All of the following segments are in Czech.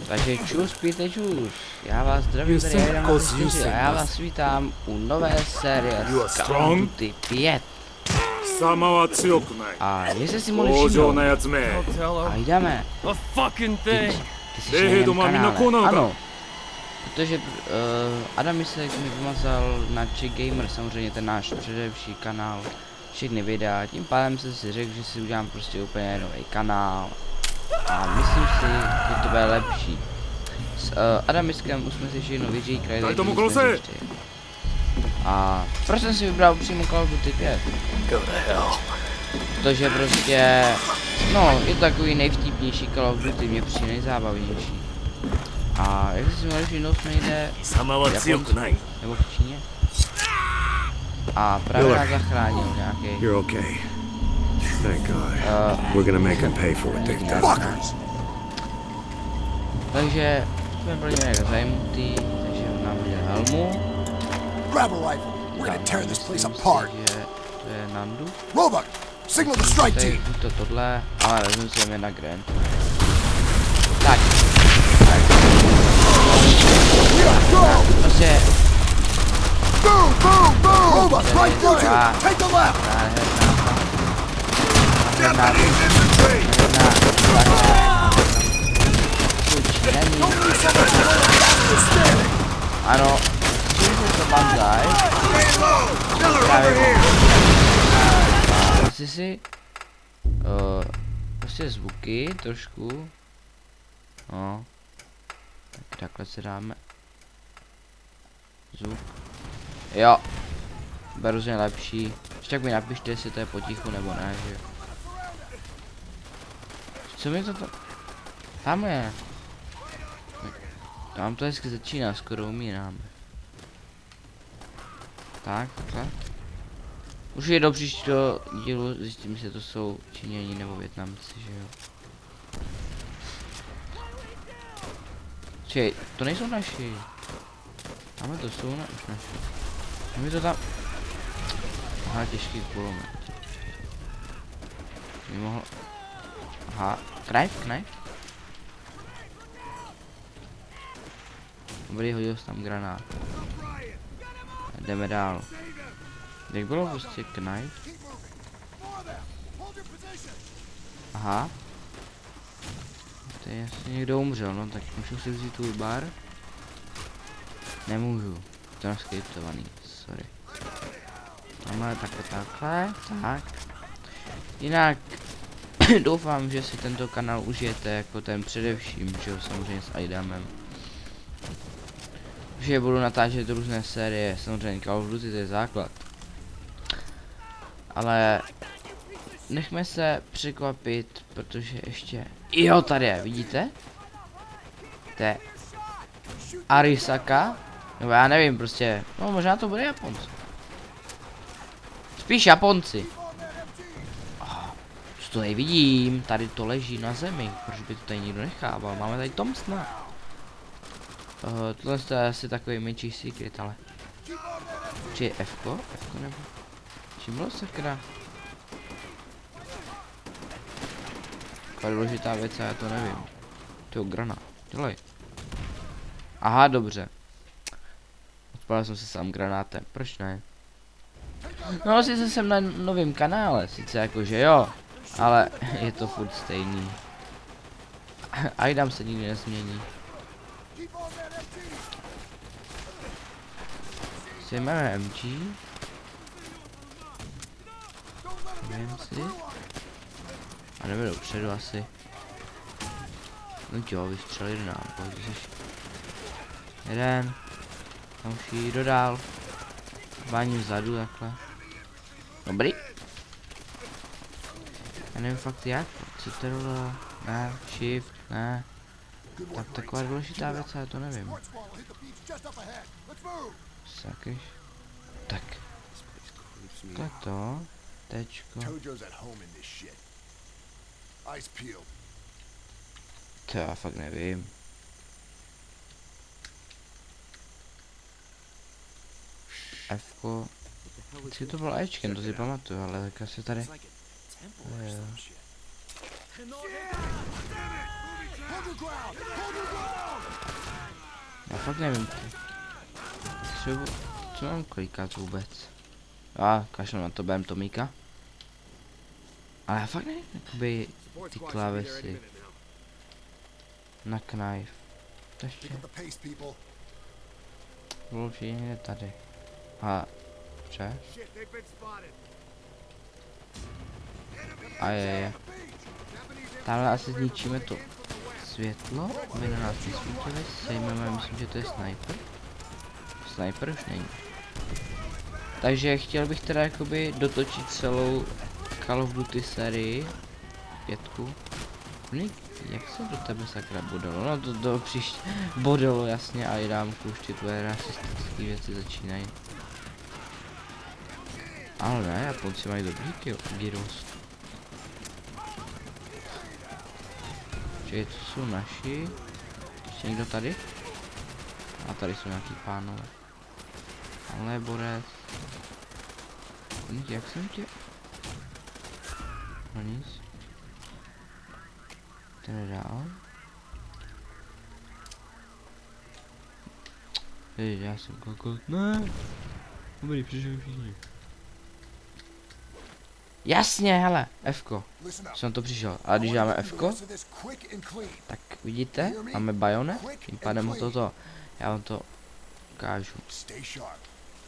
Takže čus, pijte čus. Já vás zdravím tady Adam 4 a já vás vítám u nové série Call of Duty 5. A jestli si mohli všimnout, a jdeme. Ty jsi na jiném kanále. Ano. Protože Adam se mi vymazal na Czech Gamer, samozřejmě ten náš předevší kanál, všechny videa, tím pádem jsem si řekl, že si udělám prostě úplně nový kanál. A myslím si, že to bude lepší. S Adamiskem už jsme si všechno vyříkali, a proč jsem si vybral přímo Call of Duty 5? Protože prostě, no, je to takový nejvtipnější Call of Duty, mě přijde nejzábavnější. A jak si mohli všimnout, jsme jde v Japonsku, nebo v Číně. A právě nás zachránil nějaký. Thank God. We're gonna make them pay for what they've done. Takže jsme pro něj zajmutý, takže nám hodil helmu. Grab a rifle. We're gonna tear this place apart. To je Nandu. Roebuck, signal the strike team. Buď to tohle, ale vezmu si jen na Grand. Tak. Prostě. Boom, boom, boom. Roebuck, right through you. Take the left. Ano, čili to banzaj. Asi si prostě zvuky trošku. No. Tak takhle si dáme zvuk. Jo. Bude různě lepší. Ještě tak mi napište, jestli to je potichu nebo ne, že jo. Co mi to tam je? Tam to hezky začíná, skoro umíráme. Tak, takhle. Už je do příštího dílu, zjistím, jestli to jsou Číňani nebo Vietnamci, že jo. Čej, to nejsou naši. Máme to jsou už naši. Máme to tam. Aha, těžký kulomet. Nemohl. Aha, knife. Dobrý, hodil jsem tam granát. Jdeme dál. Jak bylo prostě knife? Aha. To je asi někdo umřel, no tak můžu si vzít tvůj bar? Nemůžu. To je naskriptovaný, sorry. Máme takhle, tak. Jinak doufám, že si tento kanál užijete jako ten především, že jo, samozřejmě s Adamem. Že budu natáčet různé série, samozřejmě Call of Duty, to je základ. Ale nechme se překvapit, protože ještě... Jo, tady je, vidíte? To je Arisaka, nebo já nevím, prostě, no možná to bude Japonci. Spíš Japonci. Co to nevidím, tady to leží na zemi, proč by to tady nikdo nechával, máme tady Thompsona. Tohle je asi takový menší secret, ale... Či je F-ko? F-ko nebo? Čím bylo sakra? Taková důležitá věc a já to nevím. Tyjo, granát, dělej. Aha, dobře. Odpálil jsem se sám granátem, proč ne? No, sice jsem na novém kanále, sice jakože jo, ale je to furt stejný. A jdám se nikdy nezmění. Si máme MG. Nevím si. A jdeme dopředu asi. No jo, vystřelili nám, pojď jsi. Jeden. Další, dodál. Báním vzadu takhle. Dobrý. Já nevím fakt jak. Co to dole? Ne, shift, ne. Tak taková důležitá věc, já to nevím. Sakryš. Tak. To je to. Tečko. To já fakt nevím. Fko. Vždycky to bylo Ečkem, to si pamatuju, ale tak asi tady. Já fakt nevím. Co mám klikat vůbec? A kašlu na to, budem Tomíka. Ale já fakt nevím, jakoby ty klávesy. Na knife. To ještě. Wolf je tady. A pře? A je. Tady asi zničíme to světlo, aby na nás nesvítili, sejmeme, myslím, že to je sniper. Sniper už není. Takže chtěl bych teda jakoby dotočit celou Call of Duty sérii 5. Jak se do tebe sakra bodalo? No to do příště bodalo jasně a dám ještě tvoje rasistické věci začínají. Ale ne, Japonci mají dobrý gyros. Čili to jsou naši. Ještě někdo tady? A tady jsou nějaký pánové. Ale borec. Jak jsem tě? No nic. Ten dál. Hej, já jsem kokot. Ne. Dobrý, přišel všichni. Jasně, hele, Fko. Jsem to přišel. A když dáme Fko, tak vidíte, máme bajonet, tím pádem ho toto. Já vám to ukážu.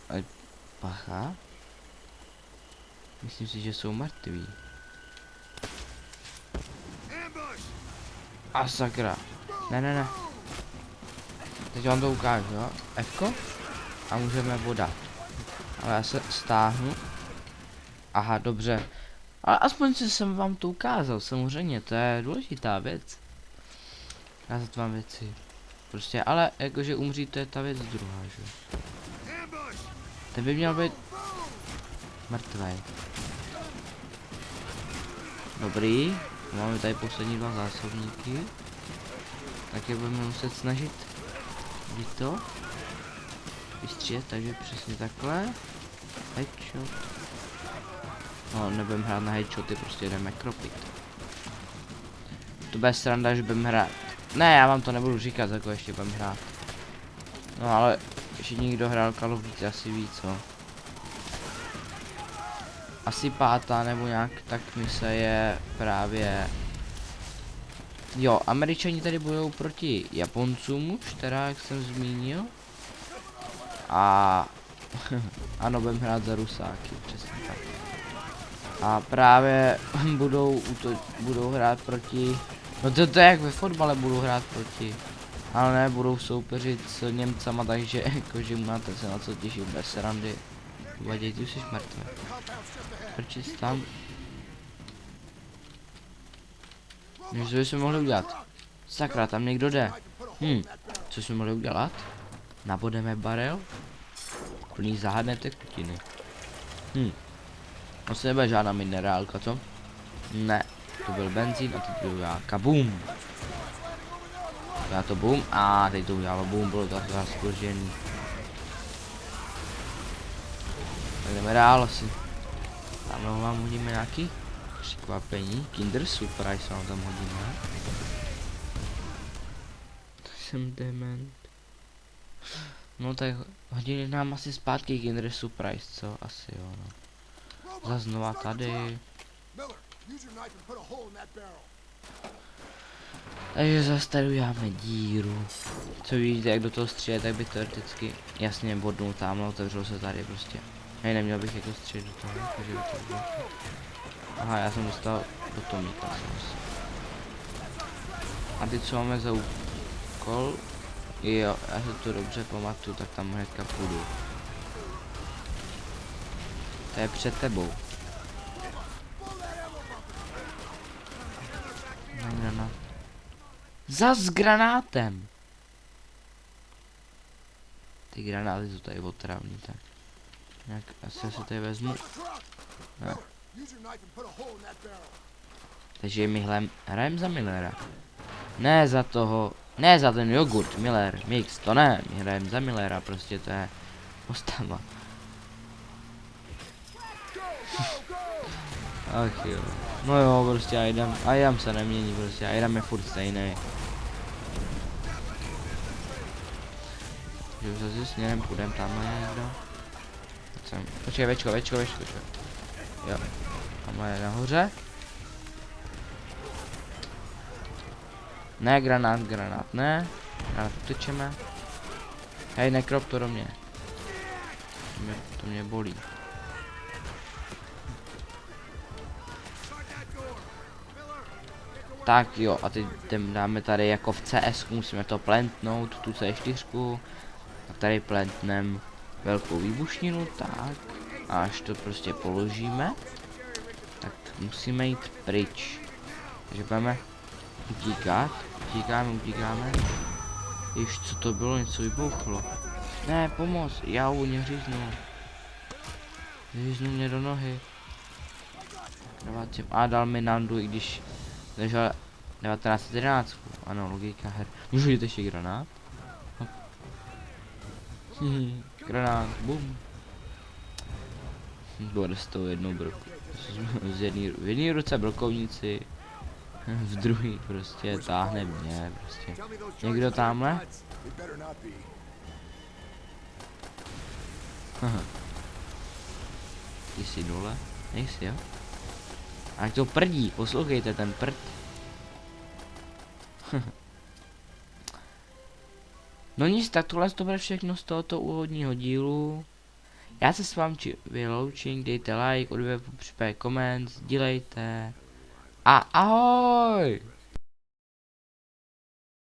Ale pacha. Myslím si, že jsou mrtví. A sakra. Ne. Teď vám to ukážu, jo. Fko. A můžeme vodat. Ale já se stáhnu. Aha, dobře. Ale aspoň jsem vám to ukázal, samozřejmě, to je důležitá věc. Ukázat vám věci. Prostě, ale jakože umřít, to je ta věc druhá, že? Ten by měl být mrtvý. Dobrý, máme tady poslední 2 zásobníky. Tak je budeme muset snažit vidět to. Vystřílet, takže přesně takhle. Headshot. No, nebudem hrát na headshoty, prostě jdeme kropit. To bude sranda, že budeme hrát. Ne, já vám to nebudu říkat, jako ještě budeme hrát. No ale všichni, kdo hrál Call of Duty, asi ví co. Asi 5. nebo nějak tak mise je právě. Jo, Američani tady budou proti Japoncům už, teda jak jsem zmínil. A ano, budeme hrát za Rusáky, přesně tak. A právě budou hrát proti. No to je jak ve fotbale, budou hrát proti. Ale ne, budou soupeřit s Němcama, takže jakože máte se na co těšit bez randy. Uvaděj, ty už jsi mrtvý. Proč jsi tam? Než co jsme mohli udělat? Sakra, tam někdo jde. Co jsme mohli udělat? Nabodeme barel. Plný záhadné tekutiny. To se nebude žádná minerálka, co? Ne, to byl benzín a teď byl já kaboom. Já to boom a teď to udělalo boom, bylo to asi spožděný. Tak jdeme dál asi. Tam vám hodíme nějaký překvapení. Kinder Surprise vám tam hodíme. Jsem dement. No tak hodili nám asi zpátky Kinder Surprise, co? Asi jo, no. Zas znova tady. Takže zase tady uděláme díru. Co vidíte, jak do toho střílet, tak by teoreticky jasně bodnul tamhle, otevřel se tady prostě. Hej, neměl bych jako střílet do toho, takže by to bylo. Aha, já jsem dostal do Tomíka. A teď co máme za úkol? Jo, já se to dobře pamatuju, tak tam hnedka půjdu. To je před tebou. Granát. Zas s granátem. Ty granáty jsou tady otravný, tak. Nějak asi se tady vezmu. No. Takže my hrajeme za Millera. Ne za toho. Ne za ten jogurt, Miller, mix, to ne. My hrajeme za Millera, prostě to je postava. Ach jo. No jo, prostě Aidam se nemění, prostě Aidam je furt stejný. že už zase směrem půjdem, tamhle je někdo. Počkej, večko. Jo, tamhle je nahoře. Ne, granát, ne. Granát utečeme. Hej, nekrop to do mě. To mě bolí. Tak jo, a teď dáme tady jako v CS, musíme to plantnout, tu C4, a tady plantnem velkou výbušninu, tak. A až to prostě položíme, tak musíme jít pryč. Takže budeme utíkat, utíkáme. Již co to bylo, něco vybuchlo. Ne, pomoc, jau, mě říznu. Říznu mě do nohy. A dal mi nandu, i když ležel 1911. Ano, logika her. Můžu jít ještě granát? Granát, bum. Bude s tou jednou broku. V jedné ruce brokovníci, v druhé prostě táhne mě, prostě. Někdo tamhle? Ty jsi dole? Nejsi, jo? A jak to prdí, poslouchejte ten prd. No nic, tak tohle to bude všechno z tohoto úvodního dílu. Já se s vámi vyloučím, dejte like, odběr, případně koment, sdílejte. A ahoj!